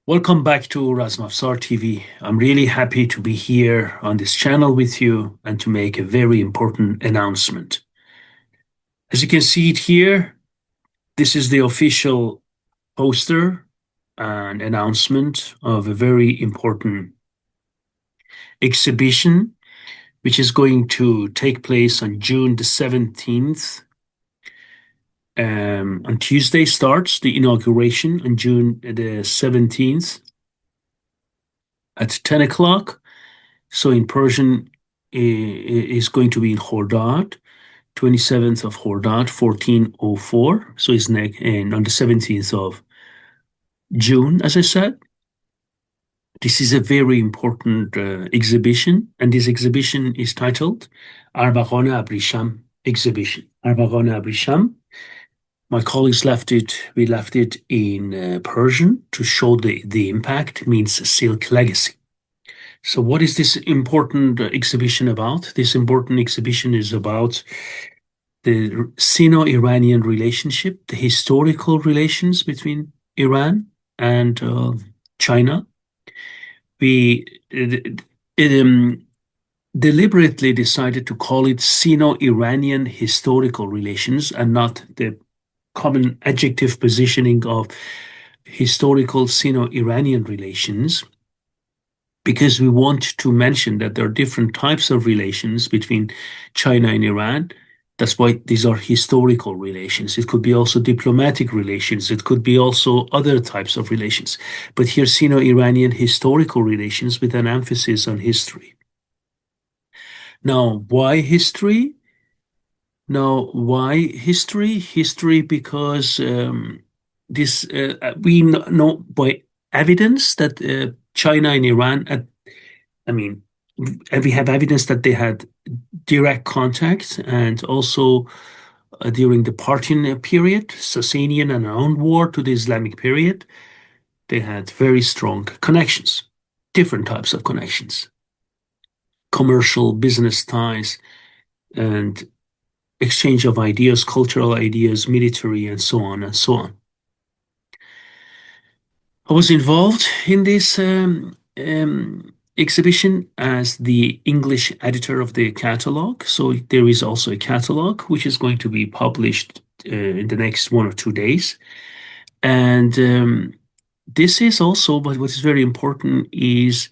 Welcome back to Razmafzar TV. I'm really happy to be here on this channel with you and to make a very important announcement. As you can see it here, this is the official poster and announcement of a very important exhibition, which is going to take place on June the 17th. On Tuesday starts the inauguration on June the 17th at 10 o'clock. So in Persian, is going to be in Khordad, 27th of Khordad, 1404. So it's next, and on the 17th of June, as I said. This is a very important exhibition, and this exhibition is titled Armaghan-e Abrisham exhibition. Armaghan-e Abrisham. My colleagues we left it in Persian to show the impact. It means silk legacy. So what is this important exhibition about? This important exhibition is about the Sino-Iranian relationship, the historical relations between Iran and China. We deliberately decided to call it Sino-Iranian historical relations and not the common adjective positioning of historical Sino-Iranian relations, because we want to mention that there are different types of relations between China and Iran. That's why these are historical relations. It could be also diplomatic relations. It could be also other types of relations. But here, Sino-Iranian historical relations with an emphasis on history. Now, why history? History because we know by evidence that China and Iran, and we have evidence that they had direct contact, and also during the Parthian period, Sasanian and Own War to the Islamic period, they had very strong connections, different types of connections, commercial, business ties, and exchange of ideas, cultural ideas, military, and so on and so on. I was involved in this exhibition as the English editor of the catalog. So there is also a catalog which is going to be published in the next 1 or 2 days. And this is also, but what is very important is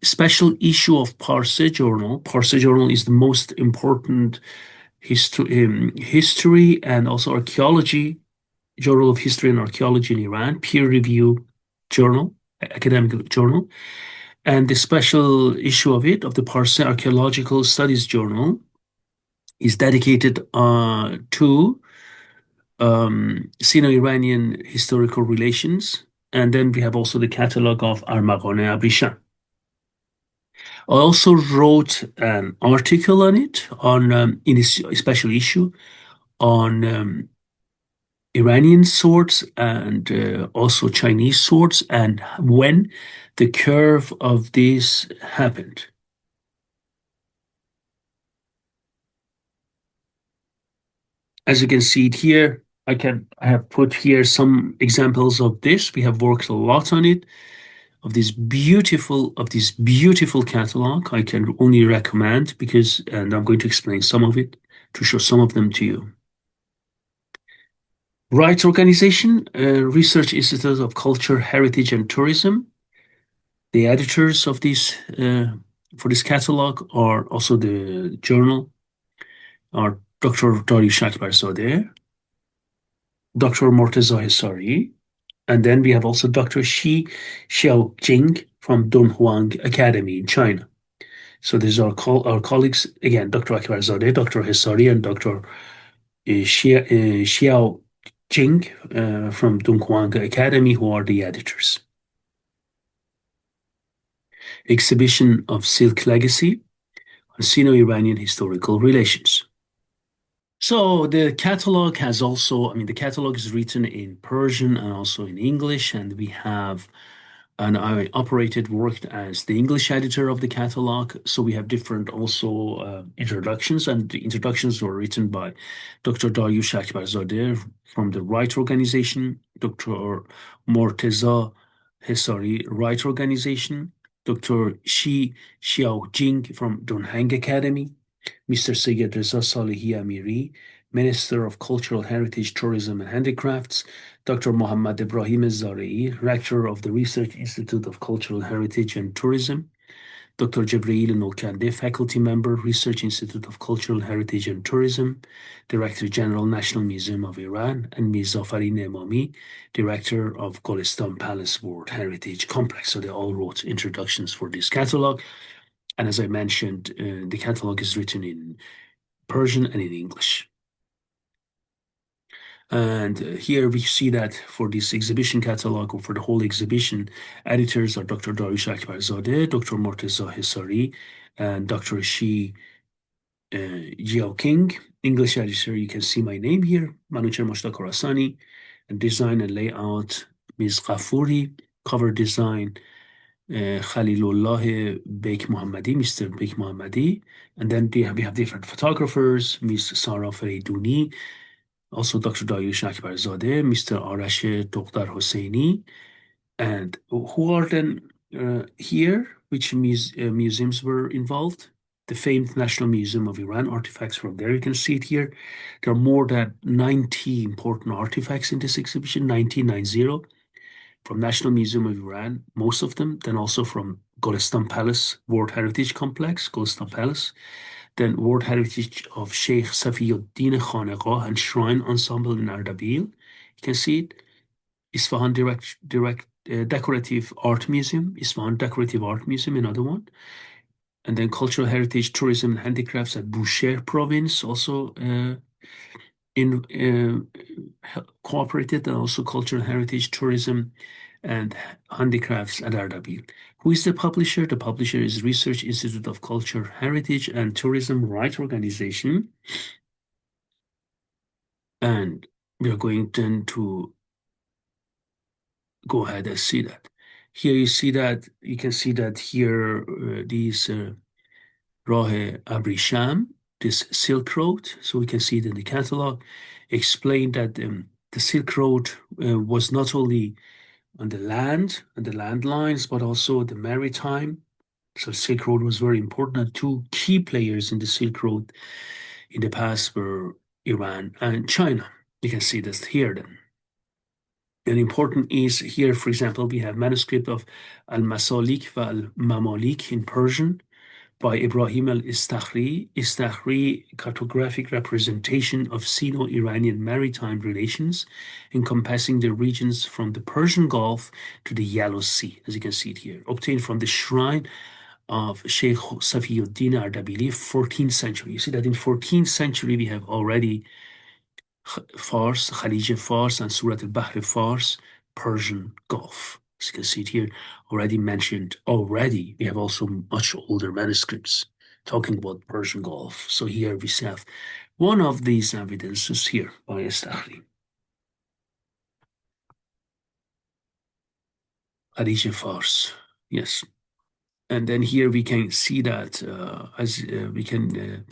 a special issue of Parse Journal. Parse Journal is the most important history and also archaeology, journal of history and archaeology in Iran, peer review journal, academic journal. And the special issue of it, of the Parse Archaeological Studies Journal, is dedicated to Sino-Iranian historical relations. And then we have also the catalog of Armaghan-e Abrisham. I also wrote an article on it in a special issue on Iranian swords and also Chinese swords, and when the curve of this happened. As you can see it here, I have put here some examples of this. We have worked a lot on it. Of this beautiful catalog. I can only recommend and I'm going to explain some of it, to show some of them to you. Right Organization, Research Institute of Culture, Heritage and Tourism. The editors of this for this catalog are also the journal are Dr. Dariush Akbarzadeh, Dr. Morteza Hesari, and then we have also Dr. Shi Xiaojing from Dunhuang Academy in China. So these are our colleagues, again, Dr. Akbarzadeh, Dr. Hesari, and Dr. Xiao Jing from Dunhuang Academy, who are the editors. Exhibition of Silk Legacy on Sino-Iranian Historical Relations. So the catalog has also, I mean, the catalog is written in Persian and also in English, and I worked as the English editor of the catalog. So we have different also introductions, and the introductions were written by Dr. Dariush Akbarzadeh from the Right Organization, Dr. Morteza Hesari Right Organization, Dr. Shi Xiaojing from Dunhang Academy, Mr. Syed Reza Salehi Amiri, Minister of Cultural Heritage, Tourism and Handicrafts, Dr. Mohammad Ibrahim Zarei, Rector of the Research Institute of Cultural Heritage and Tourism, Dr. Jibreel Nolkande, Faculty Member, Research Institute of Cultural Heritage and Tourism, Director General, National Museum of Iran, and Ms. Zafarin Emami, Director of Golestan Palace World Heritage Complex. So they all wrote introductions for this catalog. And as I mentioned, the catalog is written in Persian and in English. And here we see that for this exhibition catalog, or for the whole exhibition, editors are Dr. Dariush Akbarzadeh, Dr. Morteza Hesari, and Dr. Shi Jiao King. English editor, you can see my name here, Manucher Moshta Khorasani, and design and layout, Ms. Ghafouri, cover design, Khalilullah Beik Mohammadi, Mr. Beik Mohammadi, and then we have different photographers, Ms. Sarah Freidouni, also Dr. Dariush Akbarzadeh, Mr. Arash Toqtar Hosseini, and who are then here? Which museums were involved? The famed National Museum of Iran, artifacts from there. You can see it here. There are more than 90 important artifacts in this exhibition, 1990, from National Museum of Iran, most of them, then also from Golestan Palace World Heritage Complex, Golestan Palace, then World Heritage of Sheikh Safiyuddin Khanaqah and Shrine Ensemble in Ardabil. You can see it. Isfahan Decorative Art Museum, Isfahan Decorative Art Museum, another one. And then Cultural Heritage, Tourism and Handicrafts at Bushehr Province, also cooperated, and also Cultural Heritage, Tourism and Handicrafts at Ardabil. Who is the publisher? The publisher is Research Institute of Culture, Heritage and Tourism Right Organization. And we are going then to go ahead and see that. Here you see that, you can see that here, these Rah-e Abrisham, this Silk Road, so we can see it in the catalog, explain that the Silk Road was not only on the land and the landlines, but also the maritime. So Silk Road was very important. And two key players in the Silk Road in the past were Iran and China. You can see this here then. And important is here, for example, we have manuscript of Al-Masalik wa Al-Mamalik in Persian by Ibrahim al-Istakhri, cartographic representation of Sino-Iranian maritime relations, encompassing the regions from the Persian Gulf to the Yellow Sea, as you can see it here, obtained from the shrine of Sheikh Safiyuddin Ardabili, 14th century. You see that in 14th century we have already Fars, Khalij Fars, and Surat al-Bahr Fars, Persian Gulf. As you can see it here, already mentioned. Already, we have also much older manuscripts talking about Persian Gulf. So here we have one of these evidences here by Istakhri. Khalij Fars, yes. And then here we can see that we can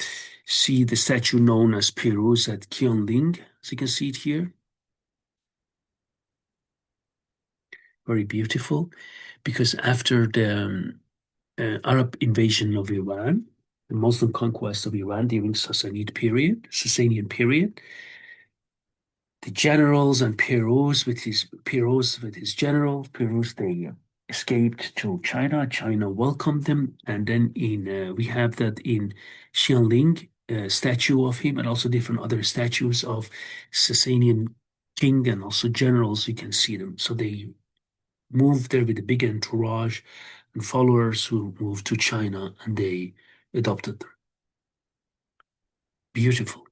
see the statue known as Piruz at Kionling. As you can see it here. Very beautiful, because after the Arab invasion of Iran, the Muslim conquest of Iran during Sassanid period, Sassanian period, the generals and Piruz with his general, Piruz, they escaped to China. China welcomed them, and then in we have that in Xianling, a statue of him, and also different other statues of Sasanian king and also generals. You can see them. So they moved there with a big entourage and followers who moved to China, and they adopted them. Beautiful,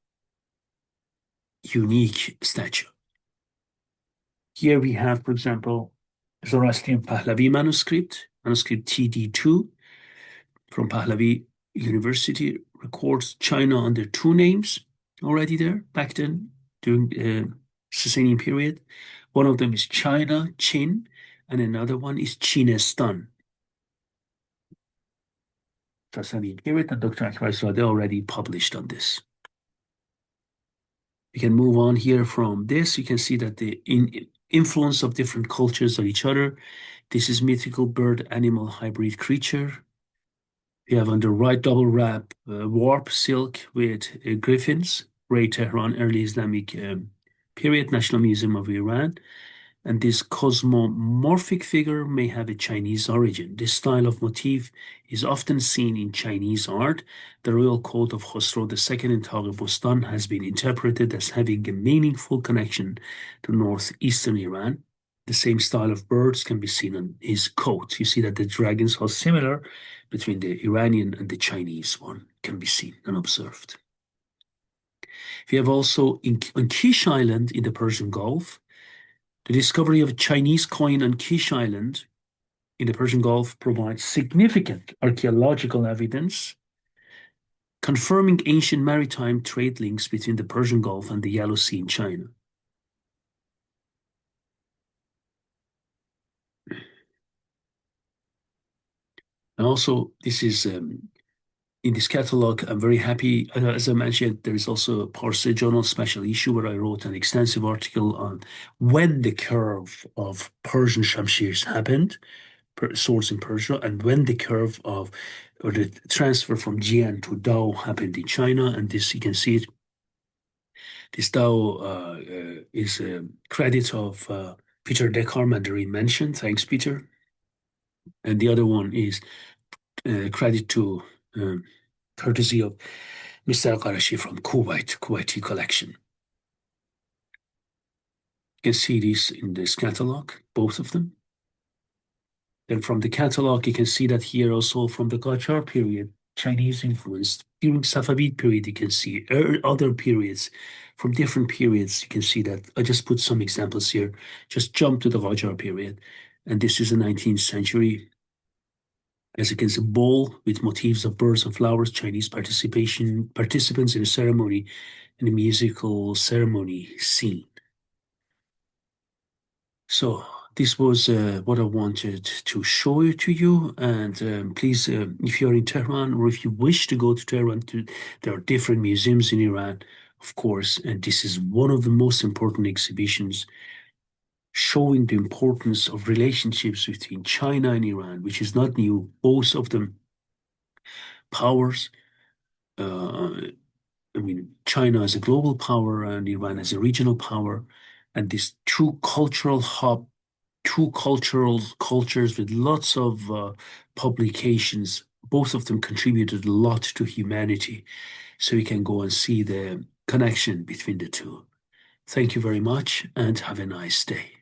unique statue. Here we have, for example, Zoroastrian Pahlavi manuscript TD2 from Pahlavi University records China under two names already there back then during the Sasanian period. One of them is China, Qin, and another one is Chinestan. Sasanian period, and Dr. Akbar Zadeh already published on this. We can move on here from this. You can see that the influence of different cultures on each other. This is mythical bird animal hybrid creature. We have on the right double wrap warp silk with griffins, Great Tehran, early Islamic period, National Museum of Iran. And this cosmomorphic figure may have a Chinese origin. This style of motif is often seen in Chinese art. The royal court of Khosrow II in Tagh-e-Bostan has been interpreted as having a meaningful connection to northeastern Iran. The same style of birds can be seen on his coat. You see that the dragons are similar between the Iranian and the Chinese one, can be seen and observed. We have also on Kish Island in the Persian Gulf, the discovery of a Chinese coin on Kish Island in the Persian Gulf provides significant archaeological evidence confirming ancient maritime trade links between the Persian Gulf and the Yellow Sea in China. And also, this is in this catalog, I'm very happy. As I mentioned, there is also a Parsi Journal special issue where I wrote an extensive article on when the curve of Persian Shamshirs happened, swords in Persia, and when the curve of or the transfer from Jian to Dao happened in China. And this, you can see it. This Dao is a credit of Peter Dekar, Mandarin mentioned. Thanks, Peter. And the other one is credit to courtesy of Mr. Qarashi from Kuwaiti collection. You can see this in this catalog, both of them. Then from the catalog, you can see that here also from the Qajar period, Chinese influence. During Safavid period, you can see other periods from different periods. You can see that. I just put some examples here. Just jump to the Qajar period. And this is the 19th century. As you can see, bowl with motifs of birds and flowers, Chinese participants in a ceremony, in a musical ceremony scene. So this was what I wanted to show it to you. And please, if you're in Tehran or if you wish to go to Tehran, there are different museums in Iran, of course, and this is one of the most important exhibitions showing the importance of relationships between China and Iran, which is not new. Both of them powers. China as a global power and Iran as a regional power, and this two cultural hub, two cultures with lots of publications. Both of them contributed a lot to humanity. So we can go and see the connection between the two. Thank you very much and have a nice day.